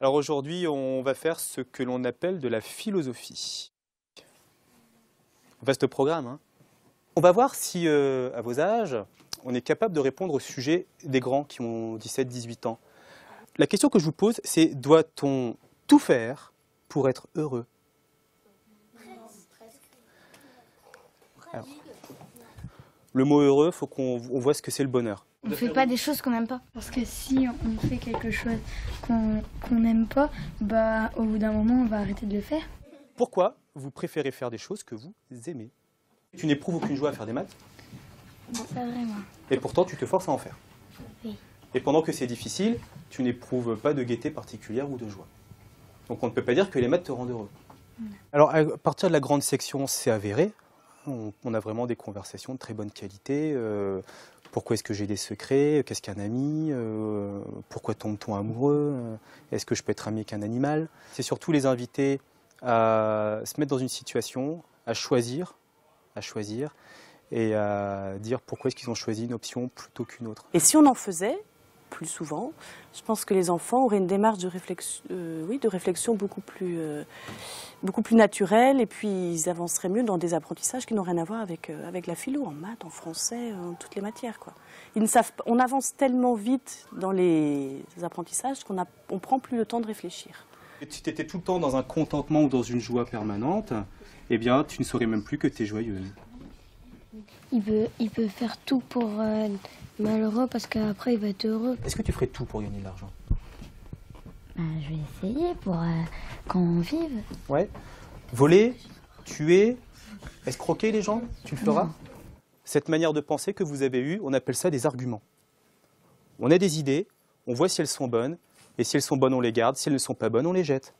Alors aujourd'hui, on va faire ce que l'on appelle de la philosophie. Vaste programme, hein. On va voir si, à vos âges, on est capable de répondre au sujet des grands qui ont 17-18 ans. La question que je vous pose, c'est doit-on tout faire pour être heureux? Alors, le mot heureux, il faut qu'on voit ce que c'est le bonheur. On ne fait pas des choses qu'on n'aime pas. Parce que si on fait quelque chose qu'on n'aime pas, bah, au bout d'un moment, on va arrêter de le faire. Pourquoi vous préférez faire des choses que vous aimez? Tu n'éprouves aucune joie à faire des maths? Non, pas vraiment. Et pourtant, tu te forces à en faire. Oui. Et pendant que c'est difficile, tu n'éprouves pas de gaieté particulière ou de joie. Donc on ne peut pas dire que les maths te rendent heureux. Non. Alors à partir de la grande section, c'est avéré. On a vraiment des conversations de très bonne qualité. Pourquoi est-ce que j'ai des secrets? Qu'est-ce qu'un ami? Pourquoi tombe-t-on amoureux? Est-ce que je peux être ami avec un animal? C'est surtout les inviter à se mettre dans une situation, à choisir et à dire pourquoi est-ce qu'ils ont choisi une option plutôt qu'une autre. Et si on en faisait plus souvent, je pense que les enfants auraient une démarche de réflexion beaucoup plus naturelle, et puis ils avanceraient mieux dans des apprentissages qui n'ont rien à voir avec la philo, en maths, en français, en toutes les matières, quoi. On avance tellement vite dans les apprentissages qu'on ne prend plus le temps de réfléchir. Et si tu étais tout le temps dans un contentement ou dans une joie permanente, eh bien tu ne saurais même plus que tu es joyeuse. Il peut faire tout pour être malheureux parce qu'après il va être heureux. Est-ce que tu ferais tout pour gagner de l'argent? Je vais essayer pour qu'on vive. Ouais. Voler, tuer, escroquer les gens, tu le feras? Cette manière de penser que vous avez eue, on appelle ça des arguments. On a des idées, on voit si elles sont bonnes, et si elles sont bonnes, on les garde, si elles ne sont pas bonnes, on les jette.